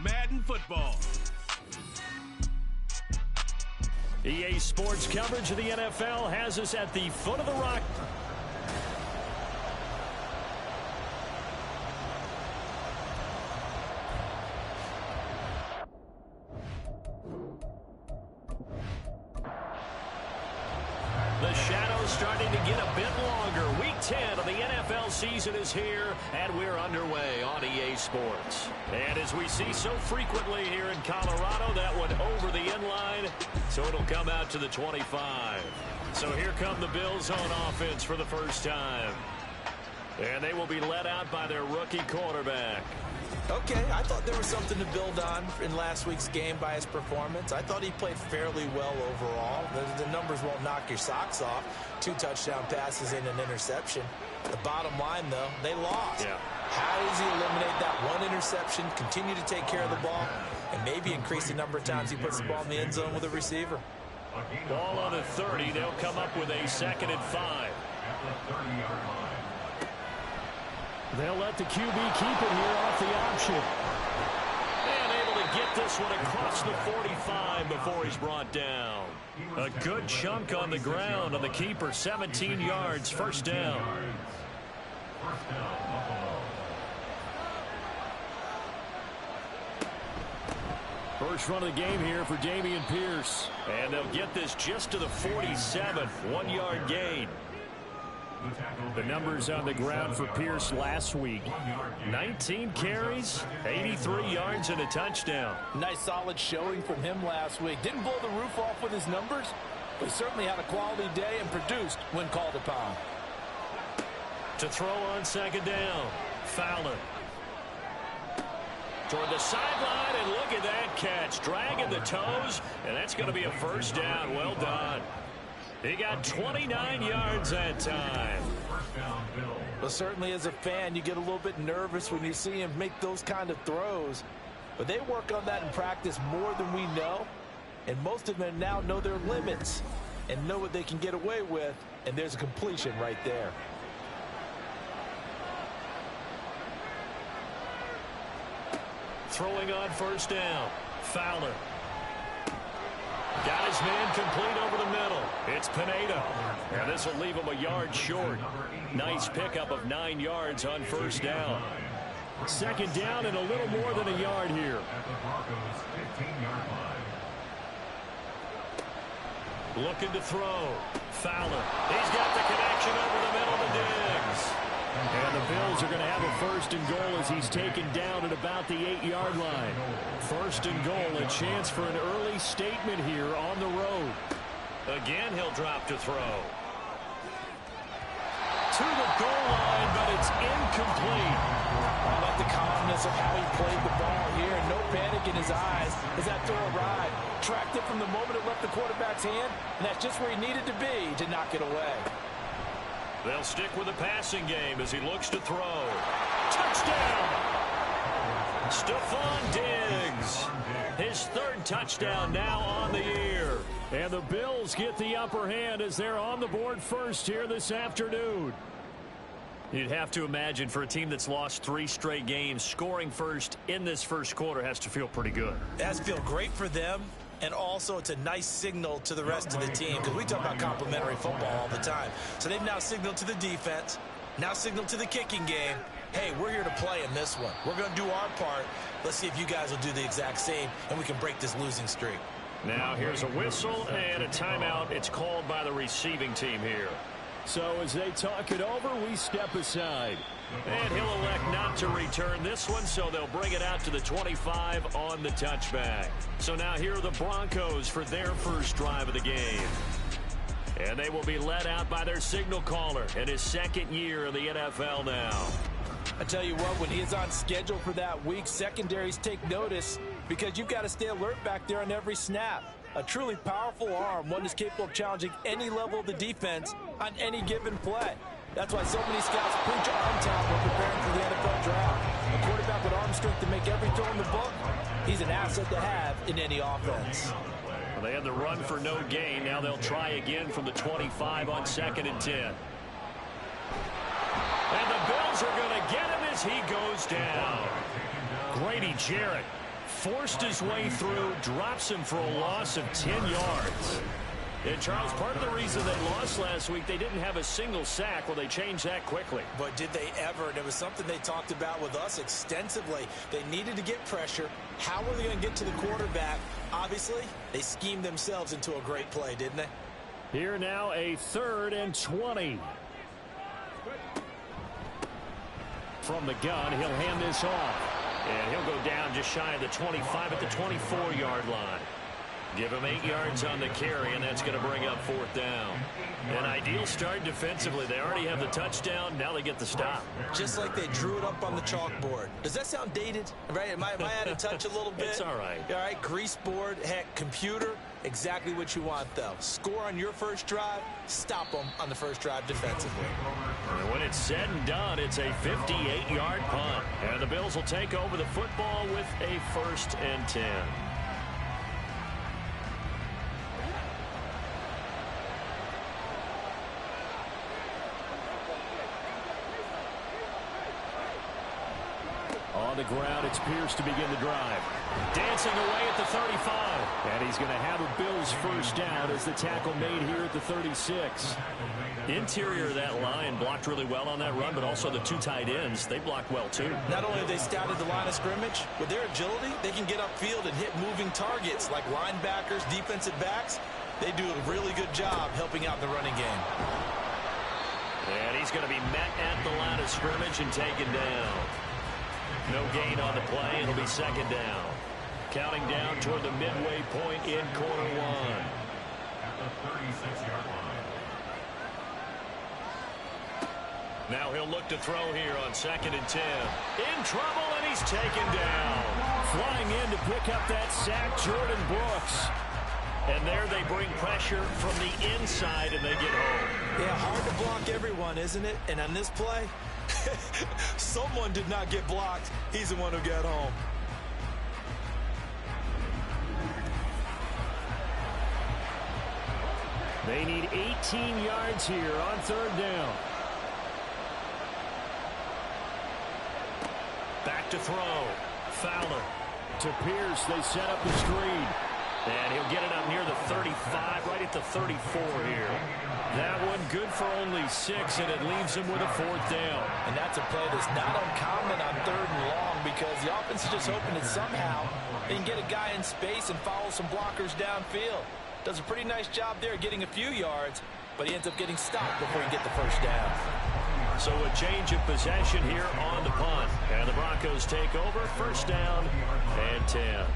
Madden football. EA Sports coverage of the NFL has us at the foot of the rock. The shadow's starting to get a bit longer. Week 10 of the NFL season is here, and we're underway on EA Sports. And as we see so frequently here in Colorado, that one over the end line, so it'll come out to the 25. So here come the Bills on offense for the first time. And they will be led out by their rookie quarterback. Okay, I thought there was something to build on in last week's game by his performance. I thought he played fairly well overall. The numbers won't knock your socks off. 2 touchdown passes and an interception. The bottom line, though, they lost. Yeah. How does he eliminate that one interception, continue to take care of the ball, and maybe increase the number of times he puts the ball in the end zone with a receiver? Ball on the 30. They'll come up with a 2nd and 5. They'll let the QB keep it here off the option. And able to get this one across the 45 before he's brought down. A good chunk on the ground on the keeper. 17 yards, first down. First run of the game here for Dameon Pierce. And they'll get this just to the 47. 1-yard gain. The numbers on the ground for Pierce last week. 19 carries, 83 yards, and a touchdown. Nice solid showing from him last week. Didn't blow the roof off with his numbers, but he certainly had a quality day and produced when called upon. To throw on 2nd down, Fowler. Toward the sideline, and look at that catch. Dragging the toes, and that's going to be a first down. Well done. He got 29 yards that time. Well, certainly as a fan, you get a little bit nervous when you see him make those kind of throws. But they work on that in practice more than we know. And most of them now know their limits and know what they can get away with. And there's a completion right there. Throwing on 1st down, Fowler. Got his man complete over the middle. It's Pinedo. And this will leave him a yard short. Nice pickup of 9 yards on 1st down. 2nd down and a little more than a yard here. Looking to throw. Fowler. He's got the connection over the middle to Diggs. And the Bills are going to have a 1st and goal as he's taken down at about the 8-yard line. 1st and goal, a chance for an early statement here on the road. Again, he'll drop to throw. To the goal line, but it's incomplete. I like the calmness of how he played the ball here. No panic in his eyes as that throw arrived. Tracked it from the moment it left the quarterback's hand, and that's just where he needed to be to knock it away. They'll stick with the passing game as he looks to throw. Touchdown! Stephon Diggs. His 3rd touchdown now on the year. And the Bills get the upper hand as they're on the board first here this afternoon. You'd have to imagine for a team that's lost 3 straight games, scoring first in this first quarter has to feel pretty good. It has to feel great for them. And also, it's a nice signal to the rest of the team because we talk about complimentary football all the time. So they've now signaled to the defense, now signaled to the kicking game, hey, we're here to play in this one. We're going to do our part. Let's see if you guys will do the exact same, and we can break this losing streak. Now here's a whistle and a timeout. It's called by the receiving team here. So as they talk it over, we step aside. And he'll elect not to return this one, so they'll bring it out to the 25 on the touchback. So now here are the Broncos for their first drive of the game. And they will be led out by their signal caller in his 2nd year in the NFL now. I tell you what, when he is on schedule for that week, secondaries take notice because you've got to stay alert back there on every snap. A truly powerful arm, one that's capable of challenging any level of the defense on any given play. That's why so many scouts preach arm talent when preparing for the NFL draft. A quarterback with arm strength to make every throw in the book, he's an asset to have in any offense. Well, they had the run for no gain. Now they'll try again from the 25 on 2nd and 10. And the Bills are going to get him as he goes down. Grady Jarrett forced his way through, drops him for a loss of 10 yards. And, Charles, part of the reason they lost last week, they didn't have a single sack. Well, they changed that quickly. But did they ever? And it was something they talked about with us extensively. They needed to get pressure. How were they going to get to the quarterback? Obviously, they schemed themselves into a great play, didn't they? Here now, a 3rd and 20. From the gun, he'll hand this off. And he'll go down just shy of the 25 at the 24-yard line. Give him 8 yards on the carry, and that's going to bring up 4th down. An ideal start defensively. They already have the touchdown. Now they get the stop. Just like they drew it up on the chalkboard. Does that sound dated? Right? Am I out of touch a little bit? It's all right. All right, grease board, heck, computer. Exactly what you want, though. Score on your first drive, stop them on the first drive defensively. And when it's said and done, it's a 58-yard punt. And the Bills will take over the football with a 1st and 10. On the ground, it's Pierce to begin the drive. Dancing away at the 35. And he's going to have a Bills first down as the tackle made here at the 36. Interior of that line blocked really well on that run, but also the 2 tight ends, they blocked well too. Not only have they scouted the line of scrimmage, with their agility, they can get upfield and hit moving targets like linebackers, defensive backs. They do a really good job helping out in the running game. And he's going to be met at the line of scrimmage and taken down. No gain on the play. It'll be 2nd down. Counting down toward the midway point in quarter 1. At the 36-yard line. Now he'll look to throw here on 2nd and 10. In trouble, and he's taken down. Flying in to pick up that sack, Jordan Brooks. And there they bring pressure from the inside, and they get home. Yeah, hard to block everyone, isn't it? And on this play, someone did not get blocked. He's the one who got home. They need 18 yards here on 3rd down. Back to throw. Fowler to Pierce. They set up the screen. And he'll get it up near the 35, right at the 34 here. That one good for only 6, and it leaves him with a 4th down. And that's a play that's not uncommon on 3rd and long because the offense is just hoping that somehow they can get a guy in space and follow some blockers downfield. Does a pretty nice job there getting a few yards, but he ends up getting stopped before he get the first down. So a change of possession here on the punt. And the Broncos take over, 1st down and 10.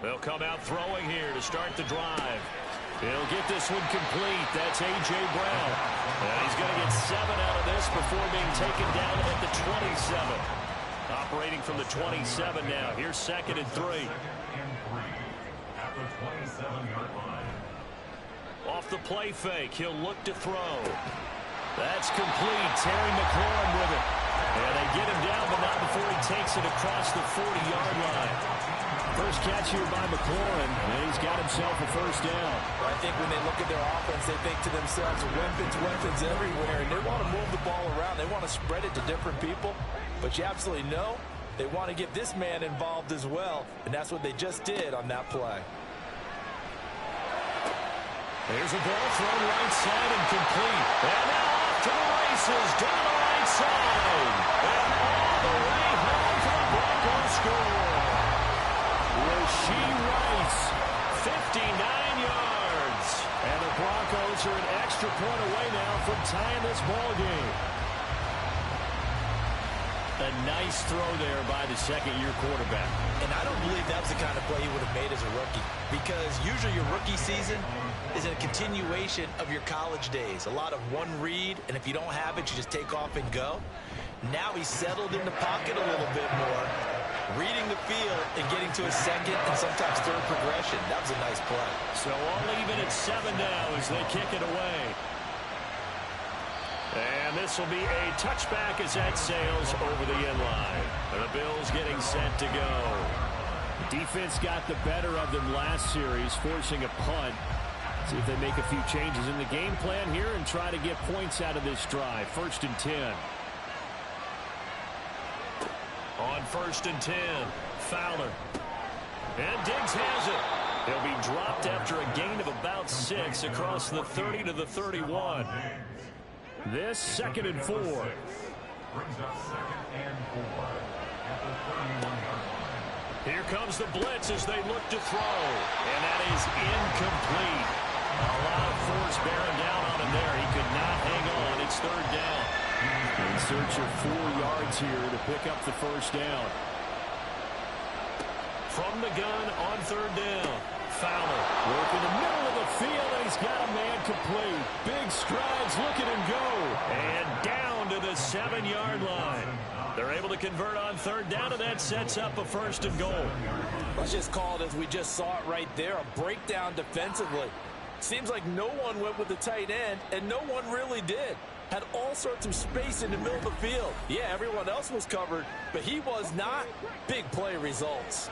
They'll come out throwing here to start the drive. He'll get this one complete. That's A.J. Brown. And he's going to get 7 out of this before being taken down at the 27. Operating from the 27 now. Here's 2nd and 3. At the 27-yard line. Off the play fake, he'll look to throw. That's complete. Terry McLaurin with it. And they get him down, but not before he takes it across the 40-yard line. First catch here by McLaurin, and he's got himself a 1st down. Well, I think when they look at their offense, they think to themselves, weapons everywhere, and they want to move the ball around. They want to spread it to different people, but you absolutely know they want to get this man involved as well, and that's what they just did on that play. There's a ball thrown right side and complete. And now off to the races, down the right side. And all the way home for the Broncos score. Rasheed Rice, 59 yards. And the Broncos are an extra point away now from tying this ball game. A nice throw there by the 2nd-year quarterback. And I don't believe that was the kind of play he would have made as a rookie, because usually your rookie season is a continuation of your college days. A lot of one read, and if you don't have it, you just take off and go. Now he's settled in the pocket a little bit more, reading the field and getting to a 2nd and sometimes 3rd progression. That was a nice play. So all even at 7 now as they kick it away. And this will be a touchback as that sails over the end line. And the Bills getting set to go. Defense got the better of them last series, forcing a punt. See if they make a few changes in the game plan here and try to get points out of this drive. 1st and 10. On 1st and 10, Fowler. And Diggs has it. He'll be dropped after a gain of about 6 across the 30 to the 31. This 2nd and 4. Brings up 2nd and 4 at the 31-yard line. Here comes the blitz as they look to throw. And that is incomplete. A lot of force bearing down on him there. He could not hang on. It's 3rd down. In search of 4 yards here to pick up the 1st down. From the gun on 3rd down. Fowler working the middle of the field, and he's got a man complete. Big strides, look at him go. And down to the 7-yard line. They're able to convert on 3rd down, and that sets up a 1st and goal. Let's just call it as we just saw it right there, a breakdown defensively. Seems like no one went with the tight end, and no one really did. Had all sorts of space in the middle of the field. Yeah, everyone else was covered, but he was not. Big play results.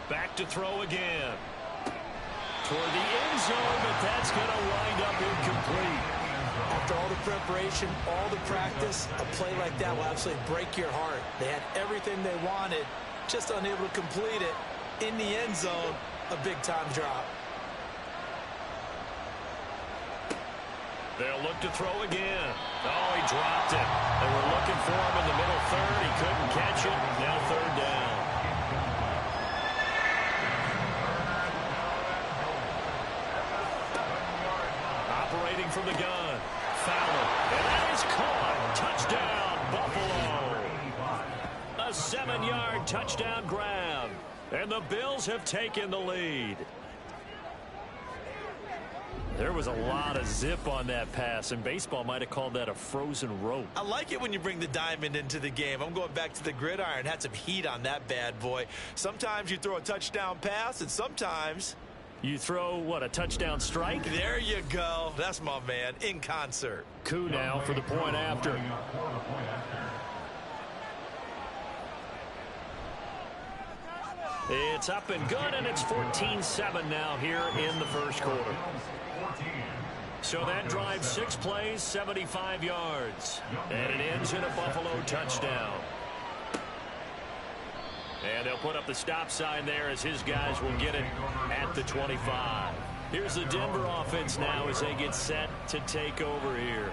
Back to throw again. Toward the end zone, but that's going to wind up incomplete. After all the preparation, all the practice, a play like that will absolutely break your heart. They had everything they wanted, just unable to complete it. In the end zone, a big-time drop. They'll look to throw again. Oh, he dropped it. They were looking for him in the middle third. He couldn't catch it. Now 3rd down. Operating from the gun. Fowler. And that is caught. Touchdown, Buffalo. A 7-yard touchdown grab. And the Bills have taken the lead. There was a lot of zip on that pass, and baseball might have called that a frozen rope. I like it when you bring the diamond into the game. I'm going back to the gridiron. Had some heat on that bad boy. Sometimes you throw a touchdown pass, and sometimes you throw, what, a touchdown strike? There you go. That's my man, in concert. Coup now for the point after. It's up and good, and it's 14-7 now here in the 1st quarter. So that drives 6 plays, 75 yards. And it ends in a Buffalo touchdown. And they'll put up the stop sign there as his guys will get it at the 25. Here's the Denver offense now as they get set to take over here.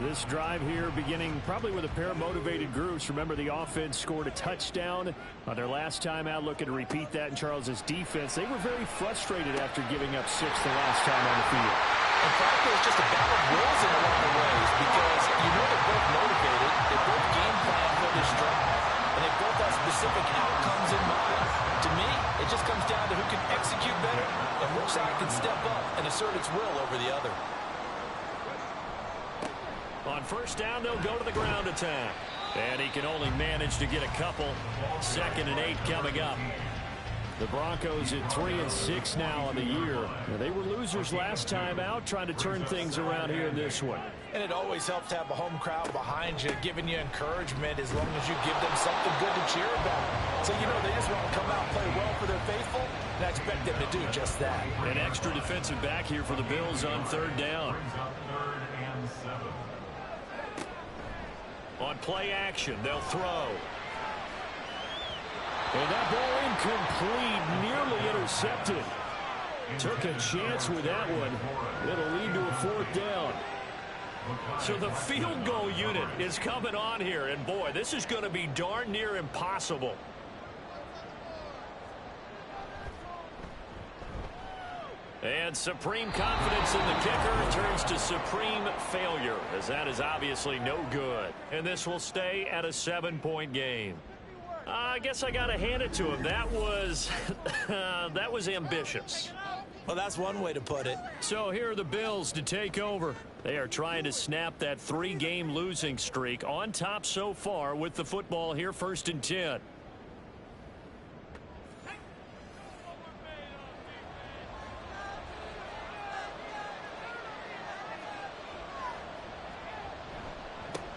This drive here beginning probably with a pair of motivated groups. Remember, the offense scored a touchdown on their last time out. Looking to repeat that in Charles's defense. They were very frustrated after giving up 6 the last time on the field. In fact, it was just a battle of wills in a lot of ways because you know they're both motivated. They both game plan for this drive. And they both have specific outcomes in mind. To me, it just comes down to who can execute better and which side can step up and assert its will over the other. On 1st down, they'll go to the ground attack. And he can only manage to get a couple. 2nd and 8 coming up. The Broncos at 3-6 now on the year. Now, they were losers last time out, trying to turn things around here in this one. And it always helps to have a home crowd behind you, giving you encouragement as long as you give them something good to cheer about. So, you know, they just want to come out and play well for their faithful, and I expect them to do just that. An extra defensive back here for the Bills on 3rd down. On play action, they'll throw. And that ball incomplete, nearly intercepted. Took a chance with that one. It'll lead to a 4th down. So the field goal unit is coming on here, and boy, this is going to be darn near impossible. And supreme confidence in the kicker turns to supreme failure, as that is obviously no good. And this will stay at a 7-point game. I guess I got to hand it to him. That was that was ambitious. Well, that's one way to put it. So here are the Bills to take over. They are trying to snap that 3-game losing streak, on top so far with the football here, 1st and 10.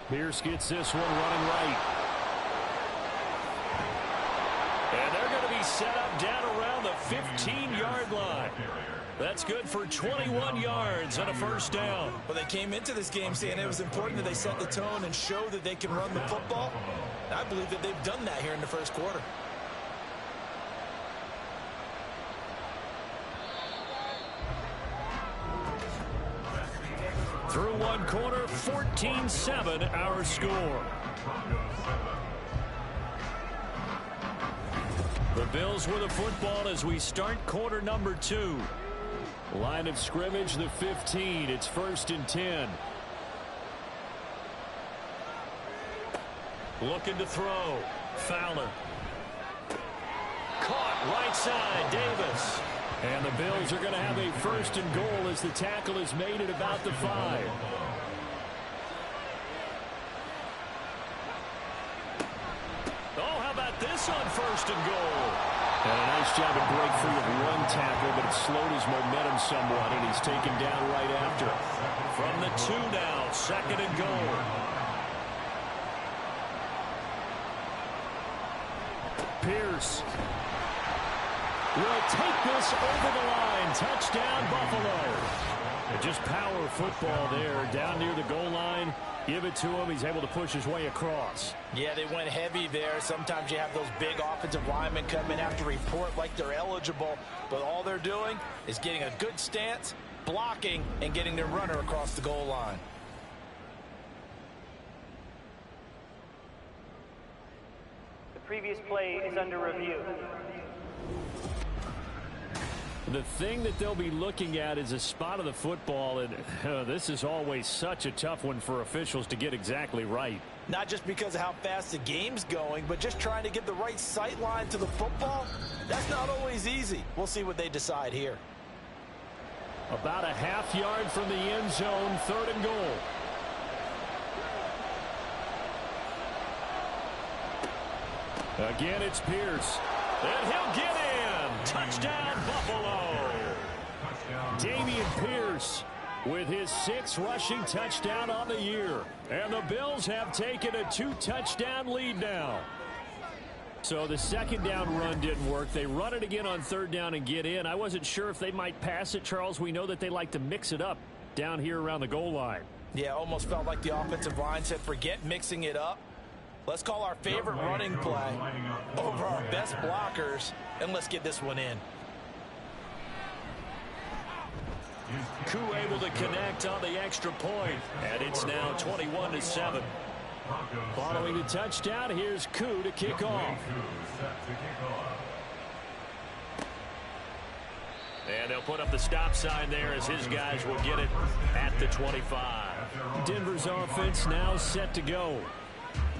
Pierce gets this one running right. set up down around the 15-yard line. That's good for 21 yards and a first down. Well, they came into this game saying it was important that they set the tone and show that they can run the football. I believe that they've done that here in the first quarter. Through one quarter, 14-7 our score. The Bills with the football as we start quarter number 2. Line of scrimmage, the 15. It's 1st and 10. Looking to throw. Fowler. Caught right side, Davis. And the Bills are going to have a 1st and goal as the tackle is made at about the 5. Oh, how about this on 1st and goal? And a nice job to break free of one tackle, but it slowed his momentum somewhat, and he's taken down right after. From the 2 now, 2nd and goal. Pierce will take this over the line. Touchdown, Buffalo. And just power football there down near the goal line. Give it to him. He's able to push his way across. Yeah, they went heavy there. Sometimes you have those big offensive linemen come in after report like they're eligible, but all they're doing is getting a good stance, blocking, and getting their runner across the goal line. The previous play is under review. The thing that they'll be looking at is a spot of the football, and this is always such a tough one for officials to get exactly right. Not just because of how fast the game's going, but just trying to get the right sight line to the football. That's not always easy. We'll see what they decide here. About a half yard from the end zone, 3rd and goal. Again, it's Pierce. And he'll get in. Touchdown, Buffalo. Dameon Pierce with his 6th rushing touchdown on the year. And the Bills have taken a 2-touchdown lead now. So the 2nd down run didn't work. They run it again on 3rd down and get in. I wasn't sure if they might pass it, Charles. We know that they like to mix it up down here around the goal line. Yeah, almost felt like the offensive line said, forget mixing it up. Let's call our favorite running play over our best blockers, and let's get this one in. Koo able to connect on the extra point, and it's now 21-7. Following the touchdown, here's Koo to kick off. And they'll put up the stop sign there as his guys will get it at the 25. Denver's offense now set to go.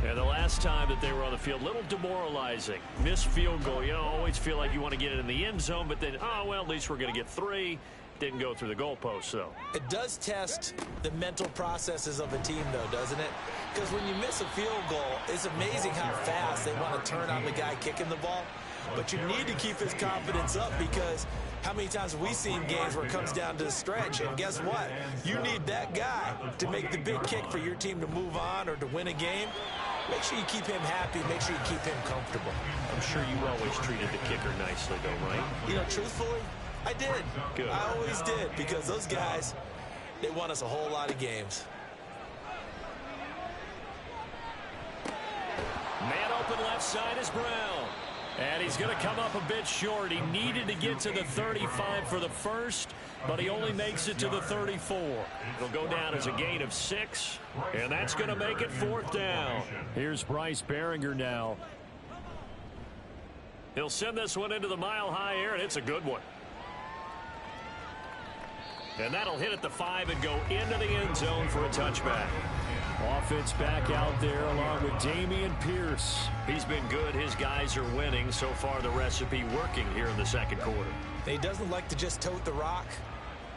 And the last time that they were on the field, a little demoralizing. Missed field goal. You always feel like you want to get it in the end zone, but then, oh, well, at least we're going to get 3. Didn't go through the goalpost, though. It does test the mental processes of a team, though, doesn't it? Because when you miss a field goal, it's amazing how fast they want to turn on the guy kicking the ball. But you need to keep his confidence up, because how many times have we seen games where it comes down to the stretch, and guess what? You need that guy to make the big kick for your team to move on or to win a game. Make sure you keep him happy. Make sure you keep him comfortable. I'm sure you always treated the kicker nicely, though, right? You know, truthfully, I did. Good. I always did, because those guys, they won us a whole lot of games. Man open left side is Brown. And he's going to come up a bit short. He needed to get to the 35 for the first, but he only makes it to the 34. It'll go down as a gain of 6, and that's going to make it 4th down. Here's Bryce Behringer now. He'll send this one into the mile-high air, and it's a good one. And that'll hit at the 5 and go into the end zone for a touchback. Offense back out there along with Dameon Pierce. He's been good. His guys are winning. So far, the recipe working here in the 2nd quarter. He doesn't like to just tote the rock.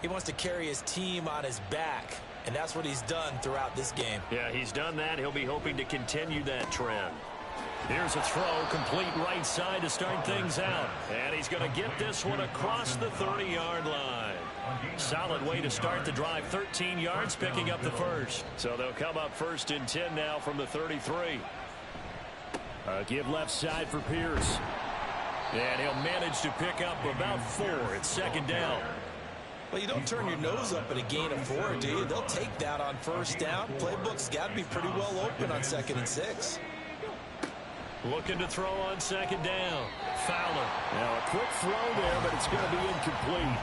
He wants to carry his team on his back, and that's what he's done throughout this game. Yeah, he's done that. He'll be hoping to continue that trend. Here's a throw, complete right side to start things out. And he's going to get this one across the 30-yard line. Solid way to start the drive, 13 yards, picking up the first. So they'll come up 1st and 10 now from the 33. Give left side for Pierce. And he'll manage to pick up about 4. It's second down. Well, you don't turn your nose up at a gain of 4, do you? They'll take that on first down. Playbook's got to be pretty well open on 2nd and 6. Looking to throw on second down. Fowler. Now a quick throw there, but it's going to be incomplete.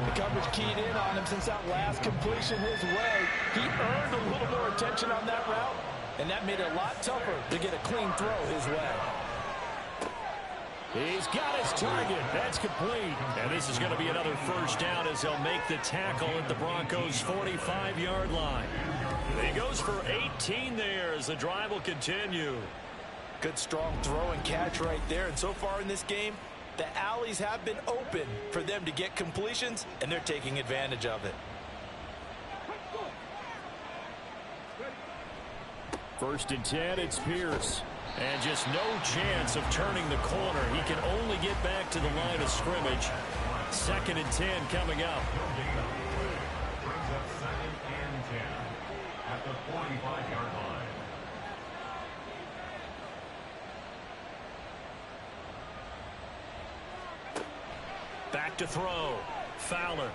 The coverage keyed in on him since that last completion his way. He earned a little more attention on that route, and that made it a lot tougher to get a clean throw his way. He's got his target. That's complete. And this is going to be another first down as they'll make the tackle at the Broncos' 45-yard line. He goes for 18 there as the drive will continue. Good strong throw and catch right there. And so far in this game, the alleys have been open for them to get completions, and they're taking advantage of it. First and 10, it's Pierce. And just no chance of turning the corner. He can only get back to the line of scrimmage. 2nd and 10 coming up. Brings up 2nd and 10 at the 45-yard line. Back to throw. Fowler.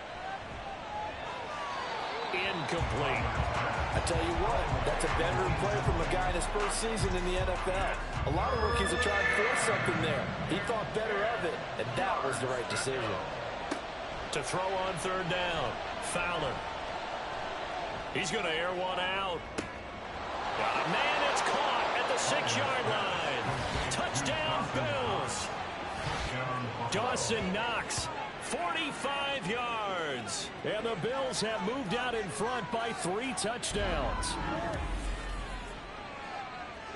Incomplete. I tell you what, that's a veteran play from a guy in his first season in the NFL. A lot of rookies have tried to force something there. He thought better of it, and that was the right decision. To throw on 3rd down. Fowler. He's going to air one out. Got a man. It's caught at the 6-yard line. Touchdown, Bills. Dawson Knox. 45 yards. And the Bills have moved out in front by 3 touchdowns.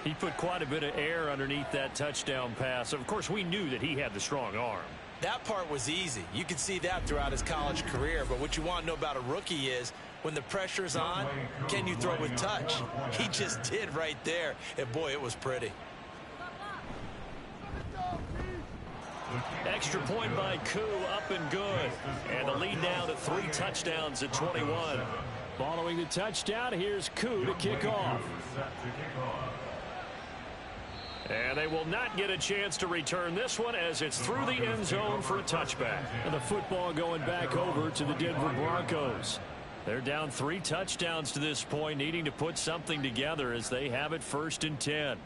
He put quite a bit of air underneath that touchdown pass. Of course, we knew that he had the strong arm. That part was easy. You could see that throughout his college career. But what you want to know about a rookie is when the pressure's on, can you throw with touch? He just did right there. And, boy, it was pretty. Extra point by Koo, up and good. And the lead now to 3 touchdowns at 21. Following the touchdown, here's Koo to kick off. And they will not get a chance to return this one as it's through the end zone for a touchback. And the football going back over to the Denver Broncos. They're down 3 touchdowns to this point, needing to put something together as they have it 1st and 10.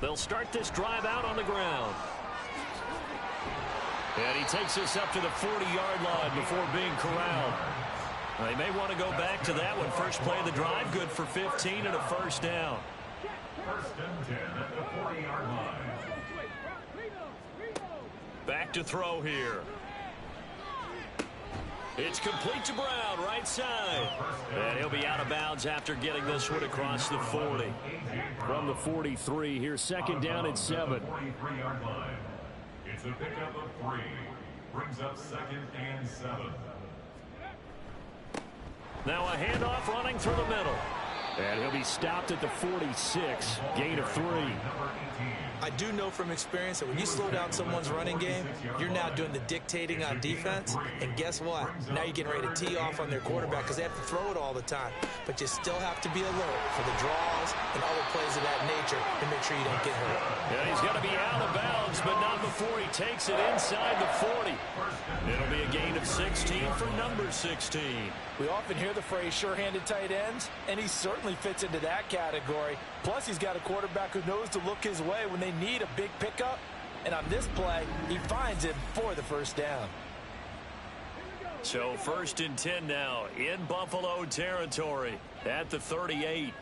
They'll start this drive out on the ground. And he takes us up to the 40-yard line before being corralled. They may want to go back to that one. First play of the drive, good for 15 and a first down. 1st and 10 at the 40-yard line. Back to throw here. It's complete to Brown, right side. And he'll be out of bounds after getting this one across the 40. From the 43, here's 2nd down and 7. 43-yard line. It's a pickup of 3. Brings up 2nd and 7. Now a handoff running through the middle. And he'll be stopped at the 46. Gain of 3. I do know from experience that when you slow down someone's running game, you're now doing the dictating on defense. And guess what? Now you're getting ready to tee off on their quarterback because they have to throw it all the time. But you still have to be alert for the draws and other plays of that nature to make sure you don't get hurt. Yeah, he's going to be out of bounds, but not before he takes it inside the 40. It'll be a gain of 16 for number 16. We often hear the phrase sure-handed tight ends, and he certainly fits into that category. Plus, he's got a quarterback who knows to look his way when they need a big pickup. And on this play, he finds him for the first down. So 1st and 10 now in Buffalo territory at the 38.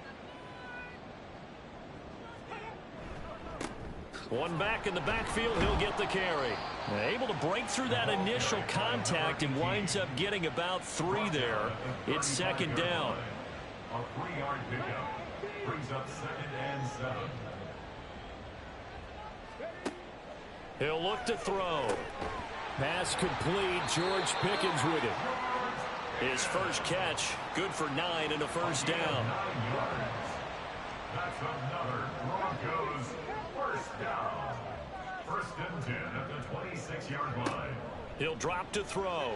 One back in the backfield, he'll get the carry. Able to break through that initial contact and winds up getting about 3 there. It's 2nd down. A 3-yard pickup. Brings up 2nd and 7. He'll look to throw. Pass complete. George Pickens with it. His first catch, good for 9 and a first down. That's another Broncos first down. 1st and 10 at the 26-yard line. He'll drop to throw.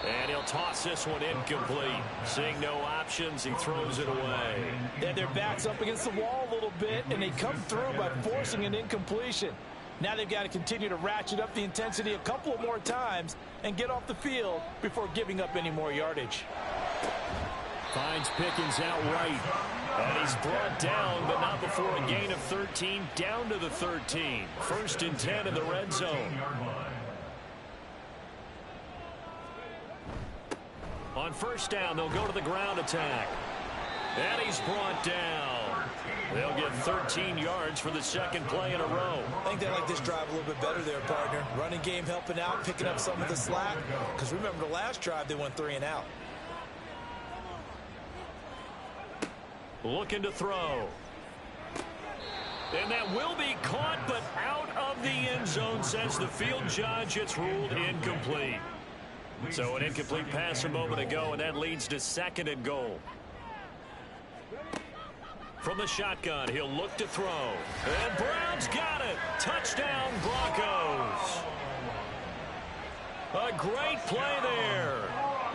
And he'll toss this one incomplete. Seeing no options, he throws it away. Yeah, their back's up against the wall a little bit, and they come through by forcing an incompletion. Now they've got to continue to ratchet up the intensity a couple of more times and get off the field before giving up any more yardage. Finds Pickens outright. And he's brought down, but not before a gain of 13, down to the 13. 1st and 10 in the red zone. On 1st down, they'll go to the ground attack. And he's brought down. They'll get 13 yards for the 2nd play in a row. I think they like this drive a little bit better there, partner. Running game helping out, picking up some of the slack. Because remember, the last drive, they went 3 and out. Looking to throw. And that will be caught, but out of the end zone, says the field judge. It's ruled incomplete. So an incomplete pass a moment ago, and that leads to 2nd and goal. From the shotgun, he'll look to throw. And Brown's got it. Touchdown, Broncos. A great play there.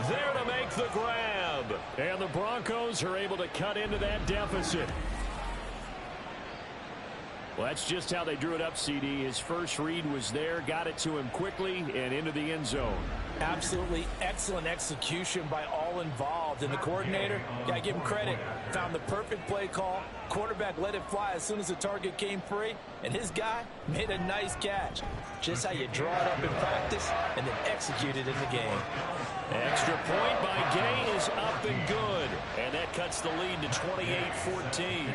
There to make the grab. And the Broncos are able to cut into that deficit. Well, that's just how they drew it up, CD. His first read was there, got it to him quickly, and into the end zone. Absolutely excellent execution by all involved. And the coordinator, gotta give him credit, found the perfect play call. Quarterback let it fly as soon as the target came free, and his guy made a nice catch. Just how you draw it up in practice and then execute it in the game. Extra point by Gay is up and good. And that cuts the lead to 28-14.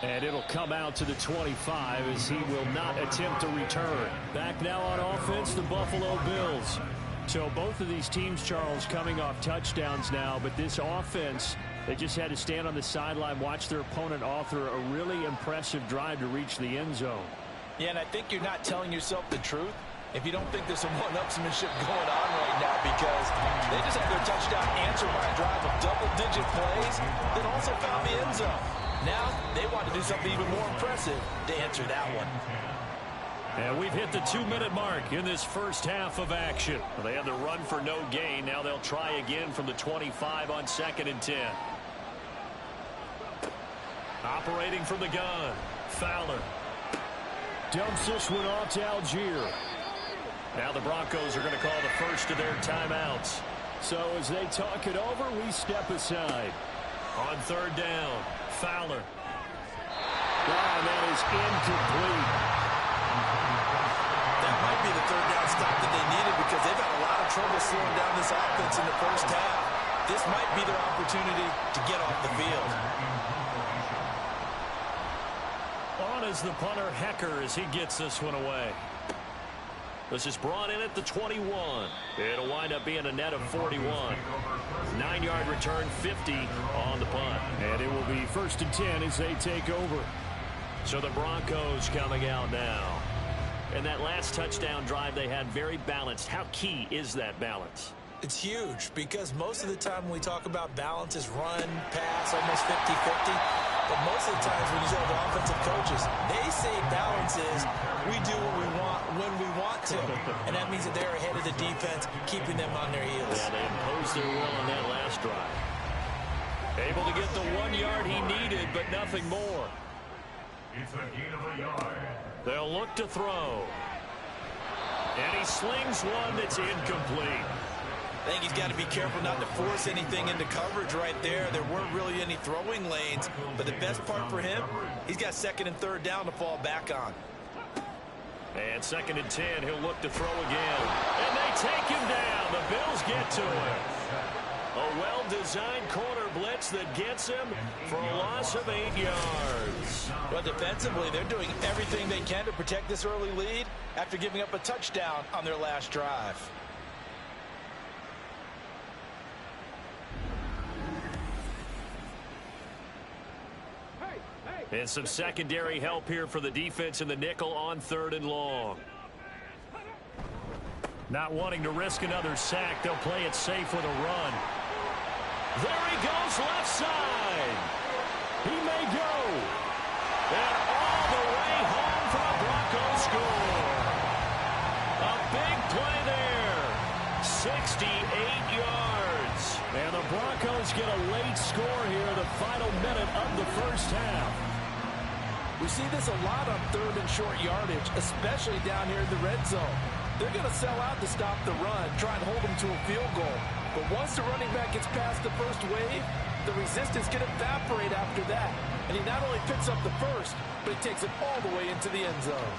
And it'll come out to the 25 as he will not attempt to return. Back now on offense, the Buffalo Bills. So both of these teams, Charles, coming off touchdowns now, but this offense, they just had to stand on the sideline, watch their opponent author a really impressive drive to reach the end zone. Yeah, and I think you're not telling yourself the truth if you don't think there's some one-upsmanship going on right now, because they just had their touchdown answered by a drive of double-digit plays that also found the end zone. Now they want to do something even more impressive to answer that one. And we've hit the 2-minute mark in this first half of action. They had the run for no gain. Now they'll try again from the 25 on 2nd and 10. Operating from the gun, Fowler. Dumps this one off to Algier. Now the Broncos are going to call the first of their timeouts. So as they talk it over, we step aside. On 3rd down, Fowler. And that is incomplete. That might be the 3rd down stop that they needed, because they've had a lot of trouble slowing down this offense in the first half. This might be their opportunity to get off the field. On is the punter, Hecker, as he gets this one away. This is brought in at the 21. It'll wind up being a net of 41. 9-yard return, 50 on the punt. And it will be 1st and 10 as they take over. So the Broncos coming out now. And that last touchdown drive they had, very balanced. How key is that balance? It's huge, because most of the time when we talk about balance is run, pass, almost 50-50. But most of the times when you talk to offensive coaches, they say balance is we do what we want when we want to. And that means that they're ahead of the defense, keeping them on their heels. Yeah, they imposed their will on that last drive. Able to get the 1 yard he needed, but nothing more. It's a gain of a yard. They'll look to throw. And he slings one that's incomplete. I think he's got to be careful not to force anything into coverage right there. There weren't really any throwing lanes, but the best part for him, he's got 2nd and 3rd down to fall back on. And 2nd and 10, he'll look to throw again. And they take him down. The Bills get to him. A well-designed corner blitz that gets him for a loss of 8 yards. But defensively, they're doing everything they can to protect this early lead after giving up a touchdown on their last drive. And some secondary help here for the defense in the nickel on 3rd and long. Not wanting to risk another sack, they'll play it safe with a run. There he goes, left side. He may go. And all the way home for a Broncos score. A big play there. 68 yards. And the Broncos get a late score here, the final minute of the first half. We see this a lot on third and short yardage, especially down here in the red zone. They're going to sell out to stop the run, try and hold them to a field goal. But once the running back gets past the first wave, the resistance can evaporate after that. And he not only picks up the first, but he takes it all the way into the end zone.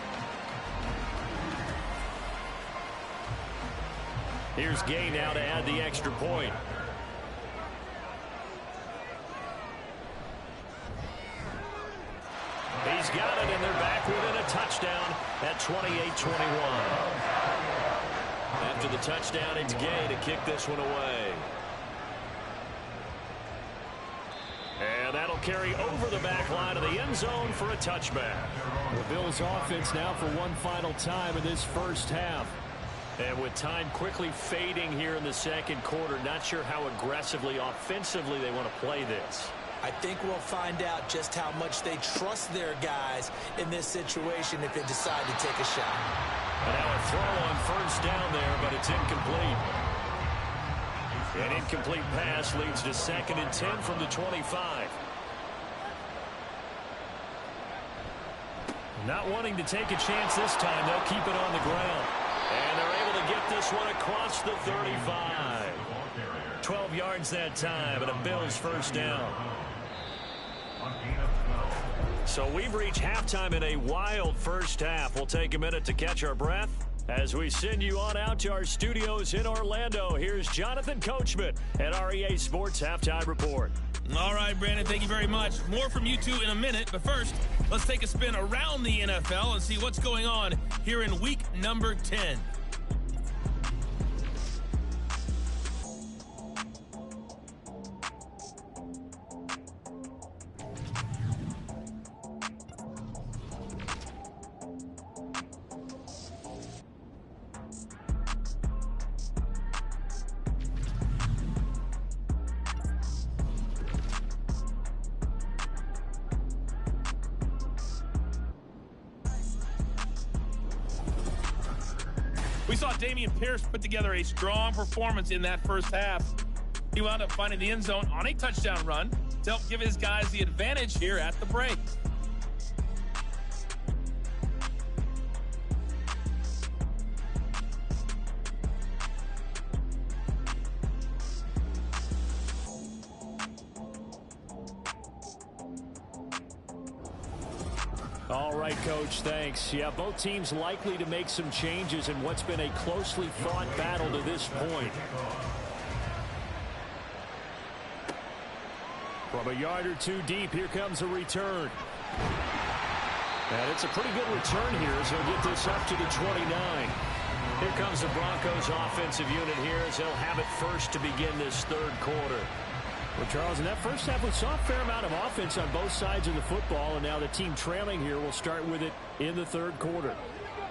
Here's Gay now to add the extra point. He's got it, and they're back within a touchdown at 28-21. After the touchdown, it's Gay to kick this one away. And that'll carry over the back line of the end zone for a touchback. The Bills offense now for one final time in this first half. And with time quickly fading here in the second quarter, not sure how aggressively, offensively they want to play this. I think we'll find out just how much they trust their guys in this situation if they decide to take a shot. And now a throw on first down there, but it's incomplete. An incomplete pass leads to 2nd and 10 from the 25. Not wanting to take a chance this time, they'll keep it on the ground. And they're able to get this one across the 35. 12 yards that time, and a Bills first down. So we've reached halftime in a wild first half. We'll take a minute to catch our breath as we send you on out to our studios in Orlando. Here's Jonathan Coachman at REA Sports Halftime Report. All right, Brandon, thank you very much. More from you two in a minute, but first, let's take a spin around the NFL and see what's going on here in week number 10. We saw Damian Pierce put together a strong performance in that first half. He wound up finding the end zone on a touchdown run to help give his guys the advantage here at the break. All right, Coach, thanks. Yeah, both teams likely to make some changes in what's been a closely fought battle to this point. From a yard or two deep, here comes a return. And it's a pretty good return here as he'll get this up to the 29. Here comes the Broncos offensive unit here as they'll have it first to begin this third quarter. Well, Charles, in that first half, we saw a fair amount of offense on both sides of the football, and now the team trailing here will start with it in the third quarter.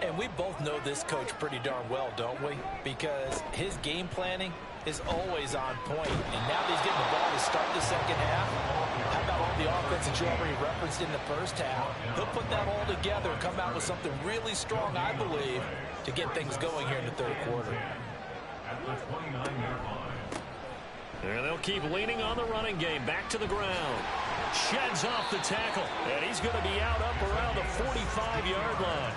And we both know this coach pretty darn well, don't we? Because his game planning is always on point. And now that he's getting the ball to start the second half, how about all the offense that you already referenced in the first half? He'll put that all together and come out with something really strong, I believe, to get things going here in the third quarter. At the 29-yard line. And they'll keep leaning on the running game. Back to the ground. Sheds off the tackle. And he's going to be out up around the 45-yard line.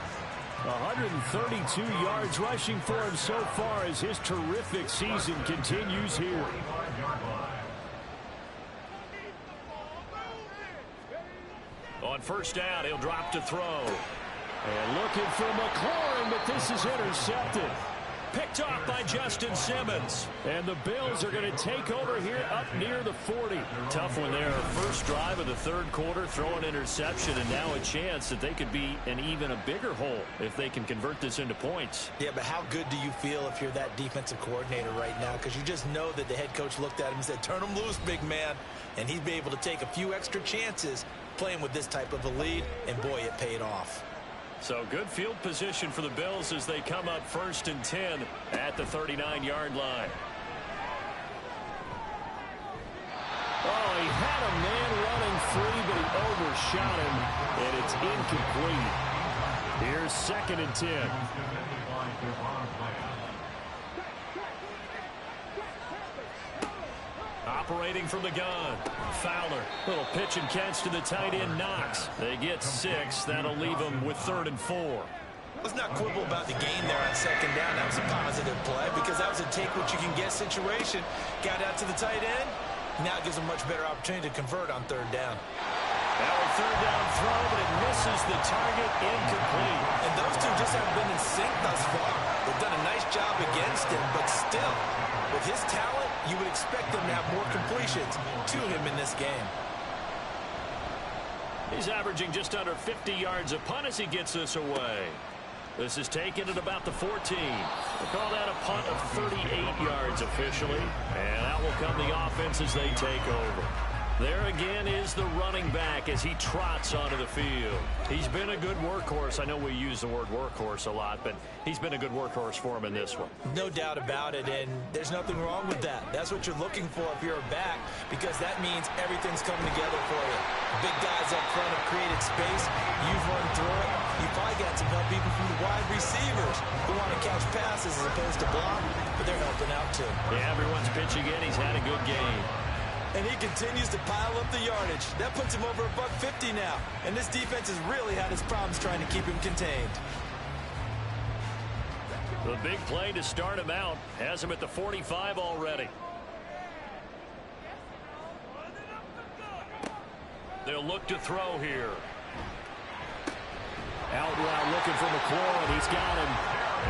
132 yards rushing for him so far as his terrific season continues here. On first down, he'll drop to throw. And looking for McLaurin, but this is intercepted. Picked off by Justin Simmons. And the Bills are going to take over here up near the 40. Tough one there. First drive of the third quarter, throw an interception, and now a chance that they could be in even a bigger hole if they can convert this into points. Yeah, but how good do you feel if you're that defensive coordinator right now? Because you just know that the head coach looked at him and said, turn him loose, big man. And he'd be able to take a few extra chances playing with this type of a lead, and boy, it paid off. So good field position for the Bills as they come up 1st and 10 at the 39-yard line. Oh, he had a man running free, but he overshot him, and it's incomplete. Here's 2nd and 10. operating from the gun. Fowler, little pitch and catch to the tight end, Knox. They get 6. That'll leave them with 3rd and 4. Let's not quibble about the gain there on 2nd down. That was a positive play because that was a take-what-you-can-get situation. Got out to the tight end. Now it gives them a much better opportunity to convert on 3rd down. Now a 3rd down throw, but it misses the target, incomplete. And those two just haven't been in sync thus far. They've done a nice job against him, but still, with his talent, you would expect them to have more completions to him in this game. He's averaging just under 50 yards a punt as he gets this away. This is taken at about the 14. We'll call that a punt of 38 yards officially. And out will come the offense as they take over. There again is the running back as he trots onto the field. He's been a good workhorse. I know we use the word workhorse a lot, but he's been a good workhorse for him in this one. No doubt about it, and there's nothing wrong with that. That's what you're looking for if you're a back, because that means everything's coming together for you. Big guys up front have created space. You've run through it. You've probably got some help even from the wide receivers who want to catch passes as opposed to block, but they're helping out too. Yeah, everyone's pitching in. He's had a good game. And he continues to pile up the yardage. That puts him over $150 now. And this defense has really had his problems trying to keep him contained. The big play to start him out has him at the 45 already. They'll look to throw here. Out route looking for McLaurin. He's got him.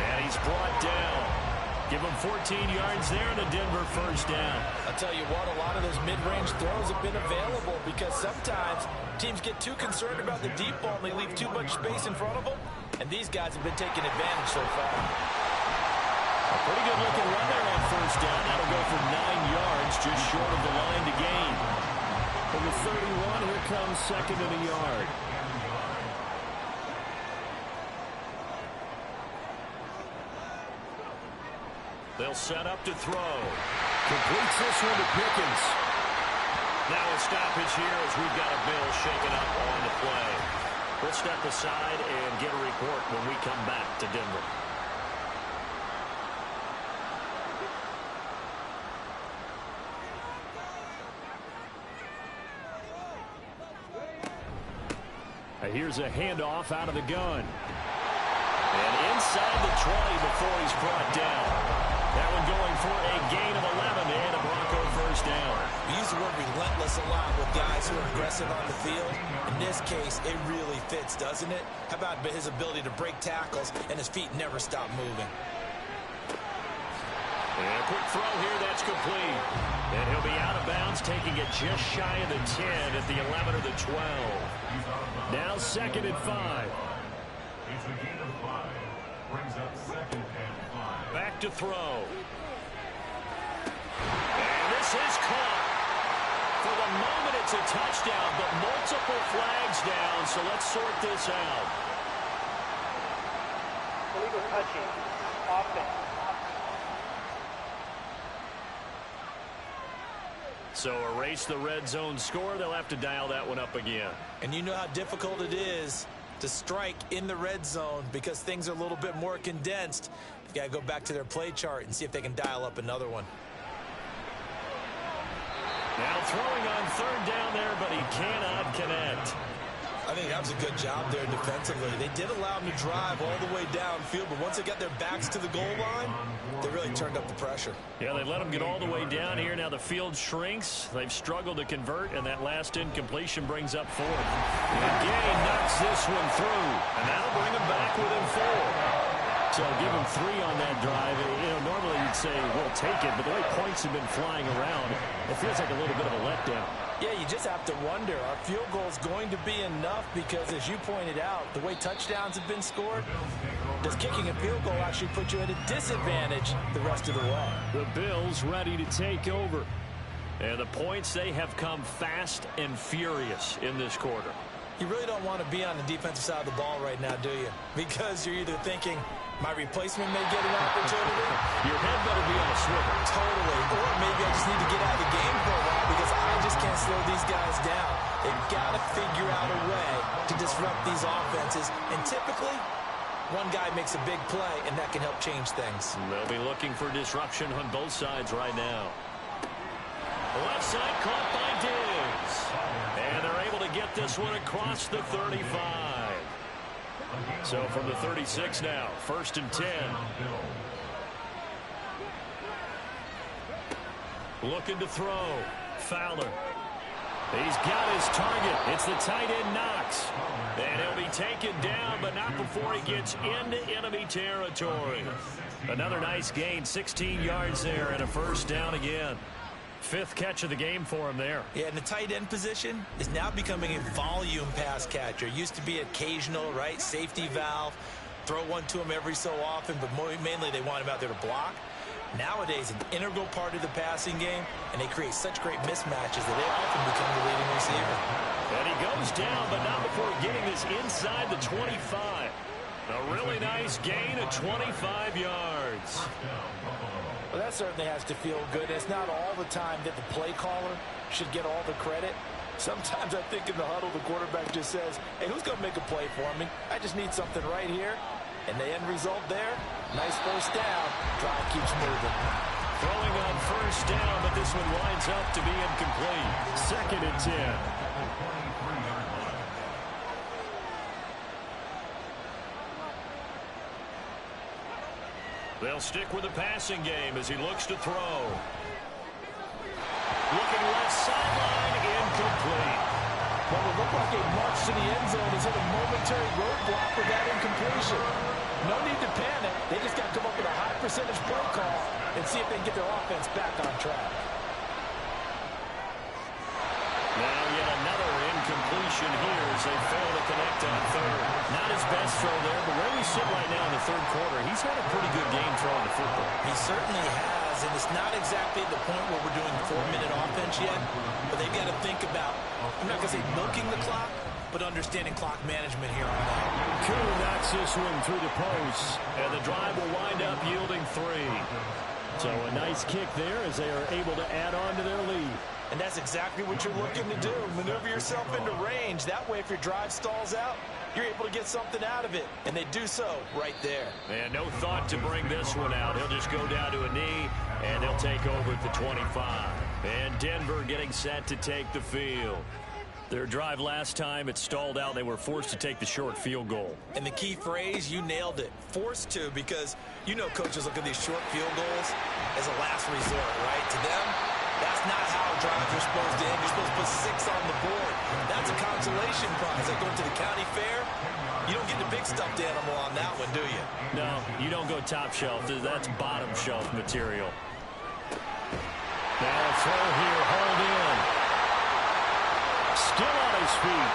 And he's brought down. Give him 14 yards there and a Denver 1st down. I'll tell you what, a lot of those mid-range throws have been available because sometimes teams get too concerned about the deep ball and they leave too much space in front of them. And these guys have been taking advantage so far. A pretty good looking run there on 1st down. That'll go for 9 yards, just short of the line to gain. From the 31, here comes 2nd and a yard. They'll set up to throw. Completes this one to Pickens. Now a stoppage here as we've got a Bill shaken up on the play. We'll step aside and get a report when we come back to Denver. Here's a handoff out of the gun. And inside the 20 before he's brought down. That one going for a gain of 11 and a Bronco 1st down. We use the word relentless a lot with guys who are aggressive on the field. In this case, it really fits, doesn't it? How about his ability to break tackles and his feet never stop moving? And a quick throw here, that's complete. And he'll be out of bounds, taking it just shy of the 10 at the 11 or the 12. Now 2nd and 5. It's a gain of 5. Brings up 2nd and 5. Back to throw. And this is caught. For the moment, it's a touchdown, but multiple flags down, so let's sort this out. Illegal touching. Offense. So erase the red zone score. They'll have to dial that one up again. And you know how difficult it is to strike in the red zone because things are a little bit more condensed. You've got to go back to their play chart and see if they can dial up another one. Now throwing on 3rd down there, but he cannot connect. I think that was a good job there defensively. They did allow him to drive all the way downfield, but once they got their backs to the goal line, they really turned up the pressure. Yeah, they let him get all the way down here. Now the field shrinks. They've struggled to convert, and that last incompletion brings up 4th. And Gay knocks this one through, and that'll bring him back within 4. So give him 3 on that drive. You know, normally you'd say, we'll take it, but the way points have been flying around, it feels like a little bit of a letdown. Yeah, you just have to wonder, are field goals going to be enough? Because as you pointed out, the way touchdowns have been scored, does kicking a field goal actually put you at a disadvantage the rest of the way? The Bills ready to take over. And the points, they have come fast and furious in this quarter. You really don't want to be on the defensive side of the ball right now, do you? Because you're either thinking, my replacement may get an opportunity. Your head better be on a swivel. Totally. Or maybe I just need to get out of the game for a while because I just can't slow these guys down. They've got to figure out a way to disrupt these offenses. And typically, one guy makes a big play, and that can help change things. They'll be looking for disruption on both sides right now. Left side caught by Diggs. And they're able to get this one across the 35. So from the 36 now, 1st and 10. Looking to throw. Fowler. He's got his target. It's the tight end Knox. And he'll be taken down, but not before he gets into enemy territory. Another nice gain, 16 yards there, and a 1st down again. 5th catch of the game for him there. Yeah, and the tight end position is now becoming a volume pass catcher. Used to be occasional, right? Safety valve. Throw one to him every so often, but mainly they want him out there to block. Nowadays, an integral part of the passing game, and they create such great mismatches that they often become the leading receiver. And he goes down, but not before getting this inside the 25. A really nice gain of 25 yards. Well, that certainly has to feel good. It's not all the time that the play caller should get all the credit. Sometimes I think in the huddle, the quarterback just says, hey, who's going to make a play for me? I just need something right here. And the end result there, nice 1st down. Drive keeps moving. Throwing on 1st down, but this one winds up to be incomplete. 2nd and 10. They'll stick with the passing game as he looks to throw. Looking left sideline, incomplete. Well, it looked like a march to the end zone is hit a momentary roadblock with that incompletion. No need to panic. They just got to come up with a high percentage play call and see if they can get their offense back on track. Now yet another incompletion here as they fail to connect on 3rd. Not his best throw there, but where we sit right now in the 3rd quarter, he's had a pretty good game throwing the football. He certainly has, and it's not exactly the point where we're doing 4-minute offense yet, but they've got to think about, I'm not going to say milking the clock, but understanding clock management here on out. Koo knocks this one through the post, and the drive will wind up yielding 3. So a nice kick there as they are able to add on to their lead. And that's exactly what you're looking to do. Maneuver yourself into range. That way, if your drive stalls out, you're able to get something out of it. And they do so right there. And no thought to bring this one out. He'll just go down to a knee, and they'll take over at the 25. And Denver getting set to take the field. Their drive last time, it stalled out. They were forced to take the short field goal. And the key phrase, you nailed it. Forced to, because you know coaches look at these short field goals as a last resort, right? To them, that's not how drives are supposed to end. You're supposed to put 6 on the board. That's a consolation prize. Like going to the county fair, you don't get the big stuffed animal on that one, do you? No, you don't go top shelf. That's bottom shelf material. Now a throw here, hauled in. Still on his feet.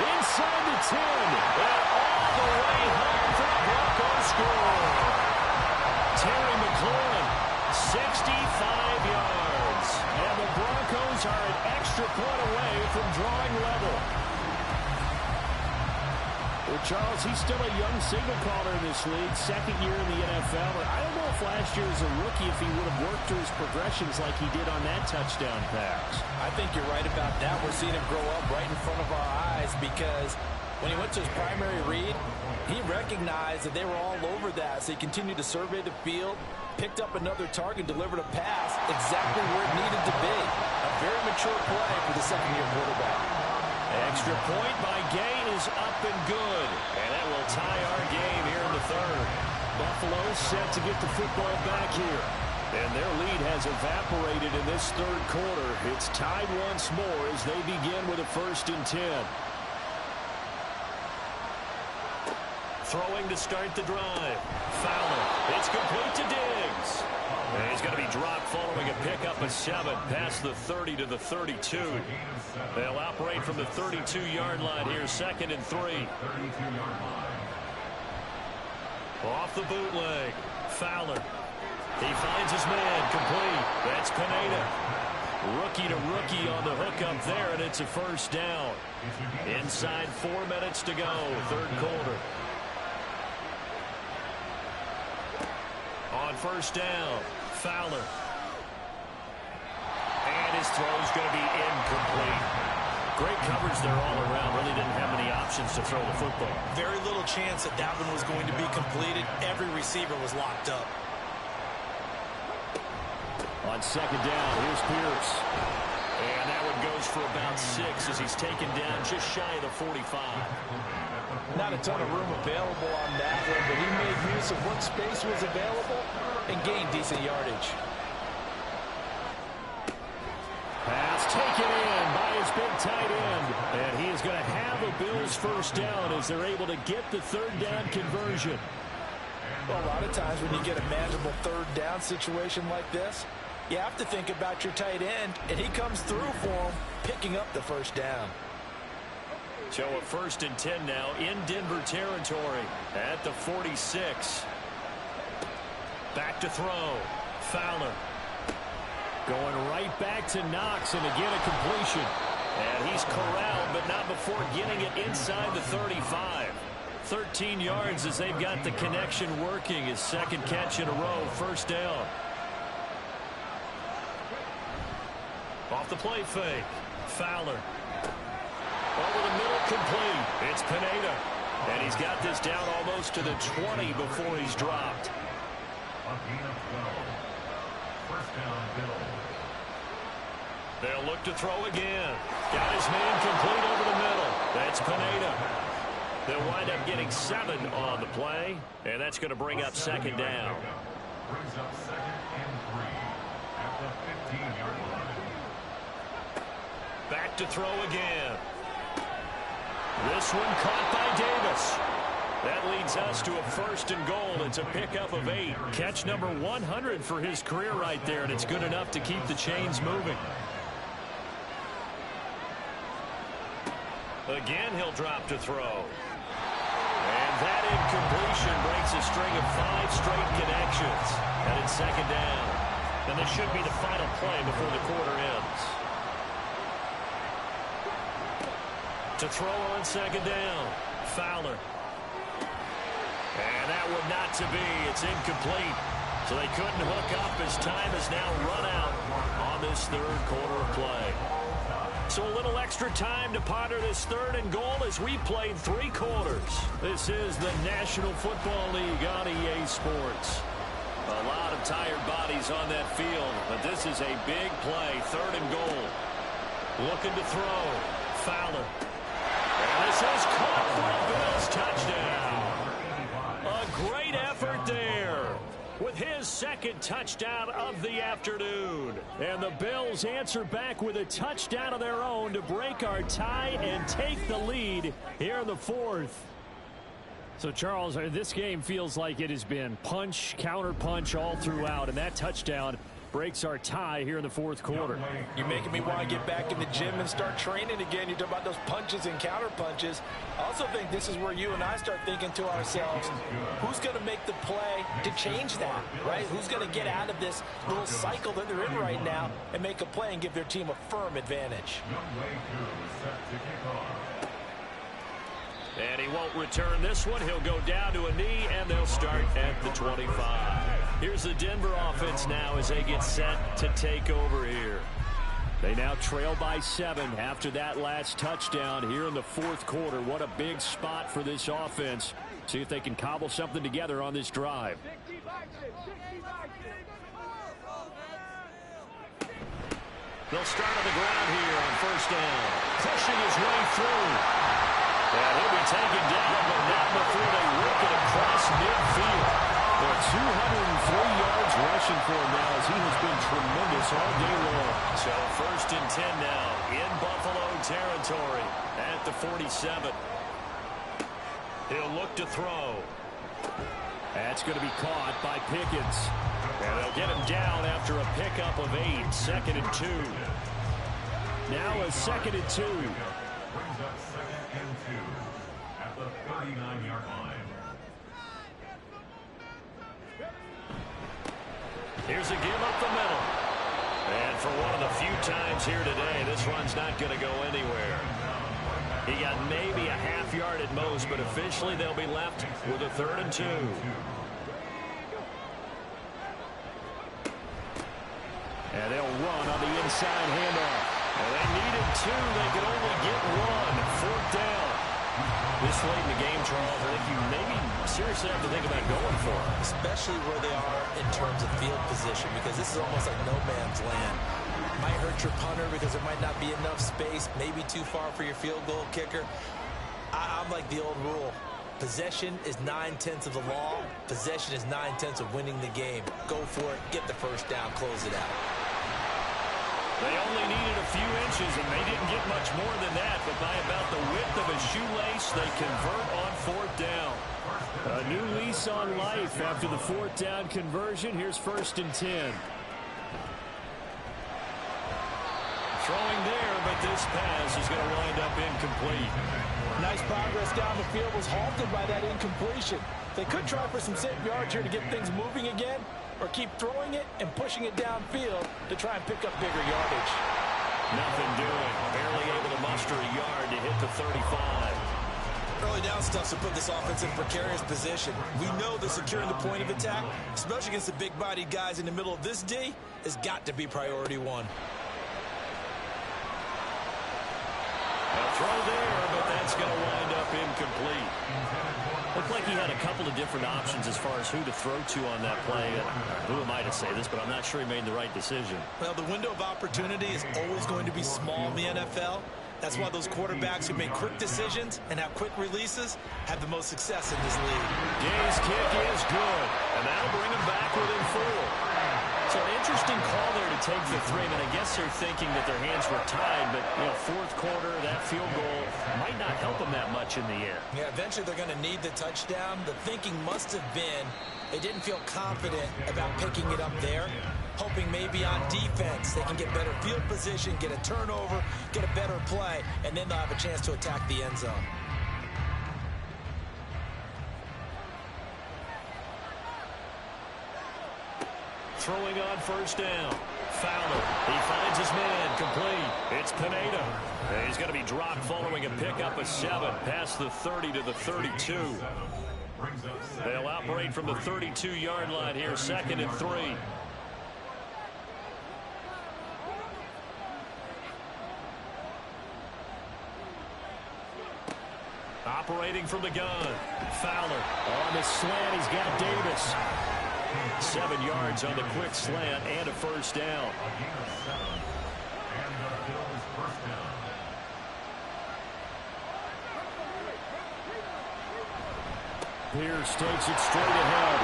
Inside the 10. And all the way home for the Broncos score. Terry McLaurin, 65 yards. And the Broncos are an extra point away from drawing level. Well, Charles, he's still a young signal caller in this league, 2nd year in the NFL. But I don't know if last year as a rookie, if he would have worked through his progressions like he did on that touchdown pass. I think you're right about that. We're seeing him grow up right in front of our eyes because when he went to his primary read, he recognized that they were all over that. So he continued to survey the field, picked up another target, delivered a pass exactly where it needed to be. A very mature play for the 2nd-year quarterback. Extra point by Gay is up and good. And that will tie our game here in the 3rd. Buffalo set to get the football back here. And their lead has evaporated in this 3rd quarter. It's tied once more as they begin with a 1st and 10. Throwing to start the drive. Fowler. It's complete to Diggs. And he's going to be dropped following a pickup of 7 past the 30 to the 32. They'll operate from the 32-yard line here, 2nd and 3. Off the bootleg. Fowler. He finds his man, complete. That's Pineda. Rookie to rookie on the hookup there, and it's a 1st down. Inside 4 minutes to go, 3rd quarter. On 1st down, Fowler. And his throw's going to be incomplete. Great coverage there all around. Really didn't have many options to throw the football. Very little chance that that one was going to be completed. Every receiver was locked up. On second down, here's Pierce. And that one goes for about 6 as he's taken down just shy of the 45. Not a ton of room available on that one, but he made use of what space was available and gained decent yardage. Pass taken in by his big tight end. And he is going to have a Bills first down as they're able to get the third down conversion. Well, a lot of times when you get a manageable third down situation like this, you have to think about your tight end, and he comes through for him, picking up the first down. So a 1st and 10 now in Denver territory at the 46. Back to throw. Fowler. Going right back to Knox, and again a completion. And he's corralled, but not before getting it inside the 35. 13 yards as they've got the connection working. His second catch in a row, first down. Off the play fake. Fowler. Over the middle, complete. It's Pineda. And he's got this down almost to the 20 before he's dropped. First down, Bills. They'll look to throw again. Got his man complete over the middle. That's Pineda. They'll wind up getting 7 on the play, and that's going to bring up second down. Brings up 2nd and 3 at the 15-yard line. Back to throw again. This one caught by Davis. That leads us to a 1st and goal. It's a pickup of 8. Catch number 100 for his career right there, and it's good enough to keep the chains moving. Again, he'll drop to throw. And that incompletion breaks a string of 5 straight connections. And it's second down. And this should be the final play before the quarter ends. To throw on second down. Fowler. And that one not to be. It's incomplete. So they couldn't hook up as time has now run out on this third quarter of play. So a little extra time to ponder this 3rd and goal as we played 3 quarters. This is the National Football League on EA Sports. A lot of tired bodies on that field, but this is a big play, 3rd and goal. Looking to throw. Fowler. And this is caught for a Bills touchdown. A great effort there with his 2nd touchdown of the afternoon. And the Bills answer back with a touchdown of their own to break our tie and take the lead here in the 4th. So, Charles, this game feels like it has been punch, counter punch all throughout, and that touchdown breaks our tie here in the 4th quarter. You're making me want to get back in the gym and start training again. You talk about those punches and counter punches. I also think this is where you and I start thinking to ourselves, who's going to make the play to change that, right? Who's going to get out of this little cycle that they're in right now and make a play and give their team a firm advantage? And he won't return this one. He'll go down to a knee, and they'll start at the 25. Here's the Denver offense now as they get set to take over here. They now trail by 7 after that last touchdown here in the 4th quarter. What a big spot for this offense. See if they can cobble something together on this drive. They'll start on the ground here on 1st down. Pushing his way through. And he'll be taken down, but not before they work it across midfield. For 203 yards rushing for him now as he has been tremendous all day long. So 1st and 10 now in Buffalo territory at the 47. He'll look to throw. That's going to be caught by Pickens. And they'll get him down after a pickup of 8. 2nd and 2. Now a 2nd and 2. Brings up 2nd and 2 at the 39-yard line. Here's a give up the middle. And for one of the few times here today, this run's not going to go anywhere. He got maybe a half yard at most, but officially they'll be left with a 3rd and 2. And they'll run on the inside handoff. And they needed 2. They could only get 1. 4th down. This late in the game, Charles, I think you maybe seriously have to think about going for it. Especially where they are in terms of field position, because this is almost like no man's land. Might hurt your punter because there might not be enough space, maybe too far for your field goal kicker. I'm like the old rule. Possession is 9/10 of the law. Possession is 9/10 of winning the game. Go for it, get the first down, close it out. They only needed a few inches, and they didn't get much more than that. But by about the width of a shoelace, they convert on 4th down. A new lease on life after the 4th down conversion. Here's 1st and 10. Throwing there, but this pass is going to wind up incomplete. Nice progress down the field was halted by that incompletion. They could try for some safe yards here to get things moving again, or keep throwing it and pushing it downfield to try and pick up bigger yardage. Nothing doing. Barely able to muster a yard to hit the 35. Early down stuff to put this offense in precarious position. We know that securing the point of attack, especially against the big-bodied guys in the middle of this D, has got to be priority one. A throw there, but that's going to wind up incomplete. Looked like he had a couple of different options as far as who to throw to on that play. Who am I to say this, but I'm not sure he made the right decision. Well, the window of opportunity is always going to be small in the NFL. That's why those quarterbacks who make quick decisions and have quick releases have the most success in this league. Gay's kick is good, and that'll bring him back within 4. So an interesting call there to take the 3. I mean, I guess they're thinking that their hands were tied, but, you know, 4th quarter, that field goal might not help them that much in the end. Yeah, eventually they're going to need the touchdown. The thinking must have been they didn't feel confident about picking it up there, hoping maybe on defense they can get better field position, get a turnover, get a better play, and then they'll have a chance to attack the end zone. Throwing on 1st down. Fowler. He finds his man. Complete. It's Pineda. He's going to be dropped following a pickup of 7. Past the 30 to the 32. They'll operate from the 32-yard line here. 2nd and 3. Operating from the gun. Fowler on the slant. He's got Davis. 7 yards on the quick slant and a 1st down. Pierce takes it straight ahead.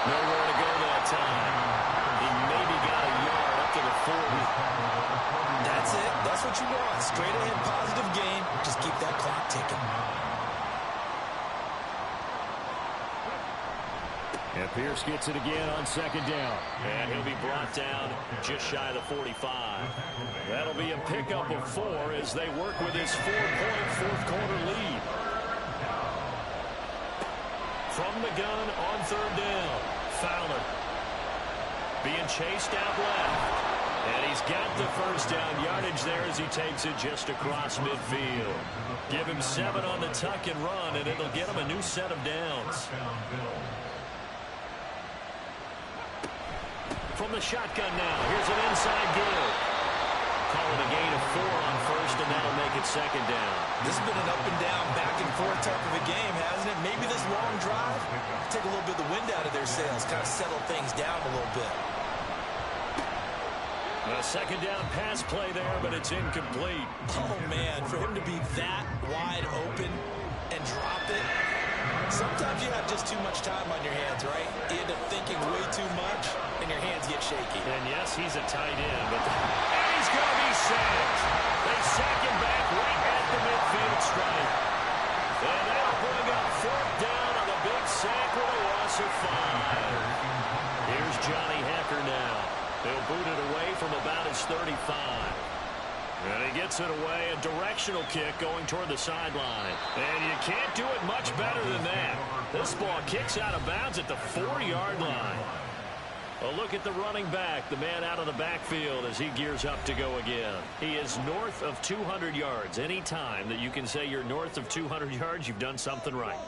Nowhere to go that time. He maybe got a yard up to the 40. That's it. That's what you want. Straight ahead positive gain. Just keep that clock ticking. And Pierce gets it again on 2nd down. And he'll be brought down just shy of the 45. That'll be a pickup of 4 as they work with his 4-point 4th quarter lead. From the gun on 3rd down. Fowler being chased out left. And he's got the 1st down yardage there as he takes it just across midfield. Give him 7 on the tuck and run, and it'll get him a new set of downs. From the shotgun now. Here's an inside give. Call it a gain of 4 on 1st, and that'll make it 2nd down. This has been an up and down, back and forth type of a game, hasn't it? Maybe this long drive take a little bit of the wind out of their sails, kind of settle things down a little bit. A 2nd down pass play there, but it's incomplete. Oh, man, for him to be that wide open and drop it. Sometimes you have just too much time on your hands, right? You end up thinking way too much, and your hands get shaky. And yes, he's a tight end, but and he's going to be sacked. They sack him back right at the midfield stripe. And that'll bring up 4th down on the big sack with a loss of 5. Here's Johnny Hecker now. He'll boot it away from about his 35. And he gets it away, a directional kick going toward the sideline. And you can't do it much better than that. This ball kicks out of bounds at the 4-yard line. A look at the running back, the man out of the backfield as he gears up to go again. He is north of 200 yards. Any time that you can say you're north of 200 yards, you've done something right.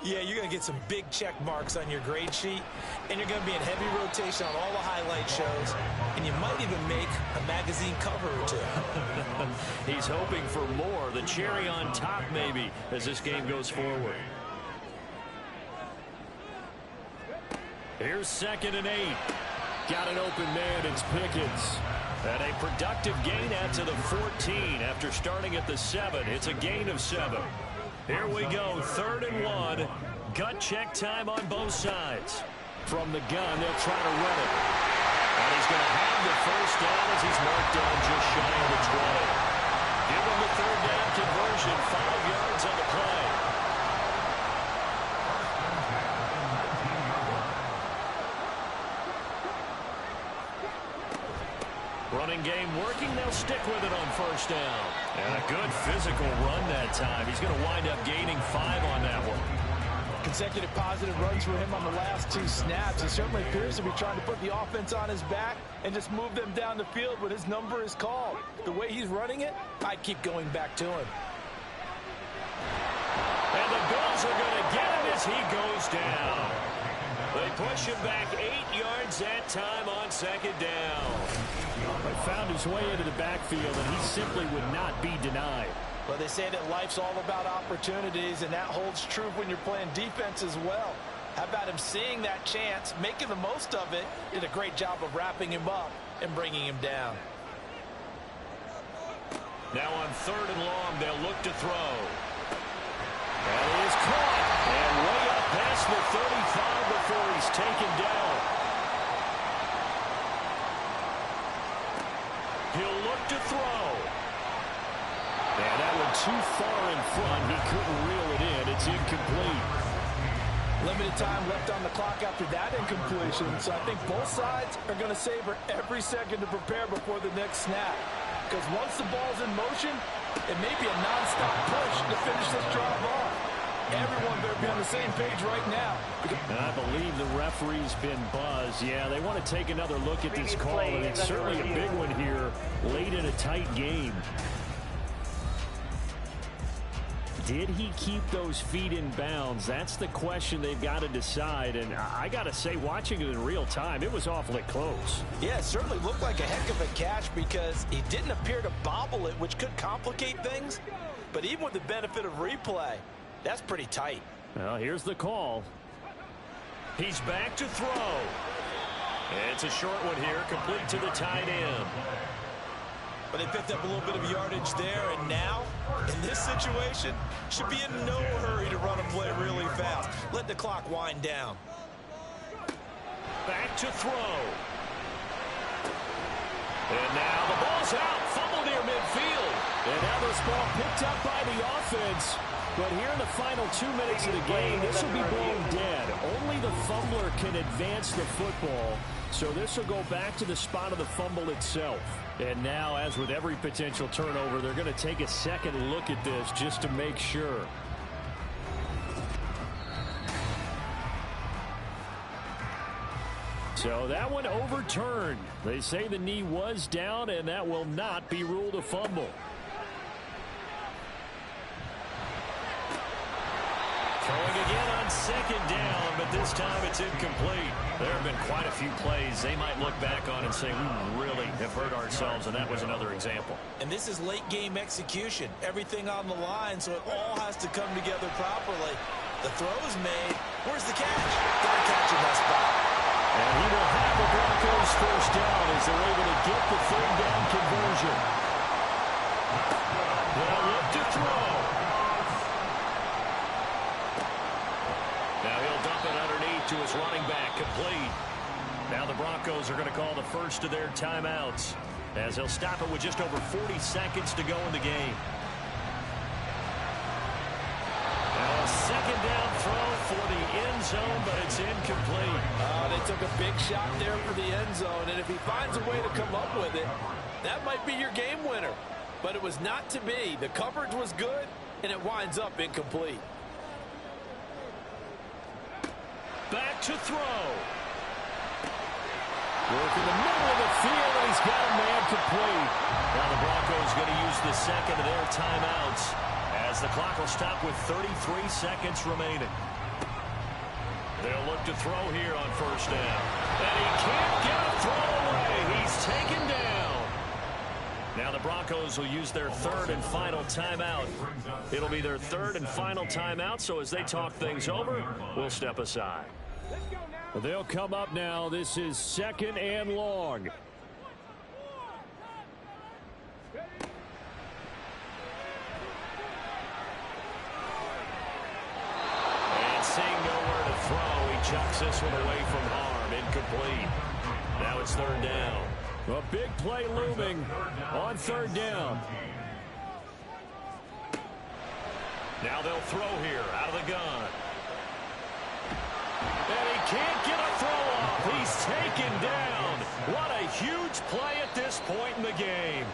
Yeah, you're going to get some big check marks on your grade sheet, and you're going to be in heavy rotation on all the highlight shows, and you might even make a magazine cover or two. He's hoping for more, the cherry on top maybe, as this game goes forward. Here's 2nd and 8. Got an open man, it's Pickens. And a productive gain out to the 14 after starting at the 7. It's a gain of 7. Here we go, 3rd and 1. Gut check time on both sides. From the gun, they'll try to run it. And he's going to have the first down as he's marked down just shy of the 20. Give him the 3rd down conversion, 5 yards on the play. Running game working, they'll stick with it on 1st down. And a good physical run that time. He's going to wind up gaining 5 on that one. Consecutive positive runs for him on the last 2 snaps. He certainly appears to be trying to put the offense on his back and just move them down the field when his number is called. The way he's running it, I'd keep going back to him. And the Bills are going to get him as he goes down. They push him back 8 yards that time on 2nd down. He found his way into the backfield, and he simply would not be denied. Well, they say that life's all about opportunities, and that holds true when you're playing defense as well. How about him seeing that chance, making the most of it, did a great job of wrapping him up and bringing him down. Now on 3rd and long, they'll look to throw. That is caught, and way up past the 35 before he's taken down. He'll look to throw. And that one too far in front. He couldn't reel it in. It's incomplete. Limited time left on the clock after that incompletion. So I think both sides are going to savor every second to prepare before the next snap. Because once the ball's in motion, it may be a nonstop push to finish this drive off. Everyone better be on the same page right now. I believe the referee's been buzzed. Yeah, they want to take another look at this call, and it's certainly a big one here late in a tight game. Did he keep those feet in bounds? That's the question they've got to decide. And I got to say, watching it in real time, it was awfully close. Yeah, it certainly looked like a heck of a catch because he didn't appear to bobble it, which could complicate things. But even with the benefit of replay, that's pretty tight. Well, here's the call. He's back to throw. It's a short one here, complete to the tight end. But they picked up a little bit of yardage there, and now, in this situation, should be in no hurry to run a play really fast. Let the clock wind down. Back to throw. And now the ball's out, fumble near midfield. And now this ball picked up by the offense. But here in the final 2 minutes of the game, this will be blown dead. Only the fumbler can advance the football. So this will go back to the spot of the fumble itself. And now, as with every potential turnover, they're going to take a second look at this just to make sure. So that one overturned. They say the knee was down, and that will not be ruled a fumble. Throwing again on 2nd down, but this time it's incomplete. There have been quite a few plays they might look back on and say, we really have hurt ourselves, and that was another example. And this is late game execution. Everything on the line, so it all has to come together properly. The throw's made. Where's the catch? Got to catch in that spot. And he will have the Broncos first down as they're able to get the 3rd down conversion. They'll look to throw. Now he'll dump it underneath to his running back, complete. Now the Broncos are going to call the first of their timeouts as he'll stop it with just over 40 seconds to go in the game. Now a 2nd down throw for the end zone, but it's incomplete. They took a big shot there for the end zone, and if he finds a way to come up with it, that might be your game winner. But it was not to be. The coverage was good, and it winds up incomplete. Back to throw. Work in the middle of the field, and he's got a man complete. Now the Broncos going to use the second of their timeouts as the clock will stop with 33 seconds remaining. They'll look to throw here on first down. And he can't get a throw away. He's taken down. Now the Broncos will use their third and final timeout. It'll be their third and final timeout, so as they talk things over, we'll step aside. They'll come up now. This is 2nd and long. And seeing nowhere to throw, he chucks this one away from harm. Incomplete. Now it's 3rd down. A big play looming on 3rd down. Now they'll throw here out of the gun. And he can't get a throw off. He's taken down. What a huge play at this point in the game.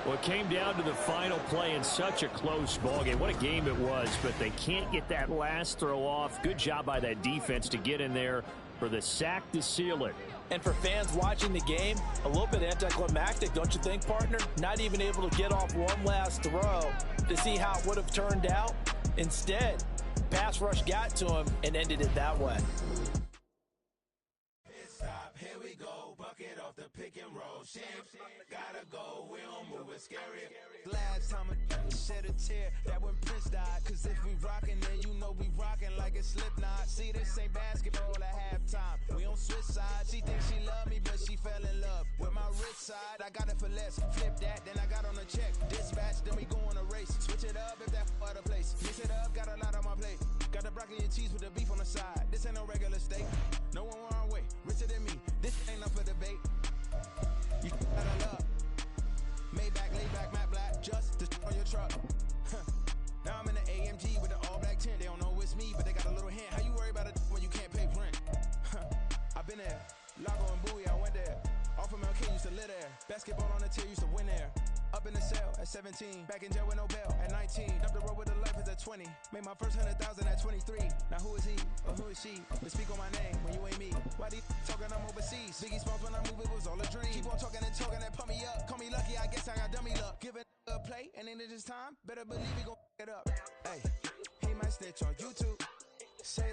Well, it came down to the final play in such a close ballgame. What a game it was, but they can't get that last throw off. Good job by that defense to get in there for the sack to seal it. And for fans watching the game, a little bit anticlimactic, don't you think, partner? Not even able to get off one last throw to see how it would have turned out. Instead, pass rush got to him and ended it that way. Here we go, bucket off the pick and roll. Gotta go, we don't move it scary. Last time I shed a tear, that when Prince died. Cause if we rockin', then you know we rockin' like a Slipknot. See, this ain't basketball at halftime. We on switch sides. She thinks she love me, but she fell in love with my rich side. I got it for less. Flip that, then I got on a check. Dispatch, then we go on a race. Switch it up if that other place. Mix it up, got a lot on my plate. Got the broccoli and cheese with the beef on the side. This ain't no regular steak. No one wrong way. Richer than me. This ain't up for debate. You gotta love. Maybach, lay back, matte black, just to on your truck. Now I'm in the AMG with the all black tint. They don't know it's me, but they got a little hint. How you worry about it when you can't pay rent? I've been there. Lago and Bowie, I went there. Off of MLK, used to live there. Basketball on the tier, used to win there. Up in the cell at 17. Back in jail with no bail at 19. Up the road with the life is at 20. Made my first 100,000 at 23. Now who is he or who is she? But speak on my name when you ain't me. Why they talking I'm overseas? Biggie Smalls when I move it was all a dream. Keep on talking and pump me up. Call me lucky, I guess I got dummy luck. Give it a play and then it's time. Better believe we gon' it up. Hey, he might snitch on YouTube. Say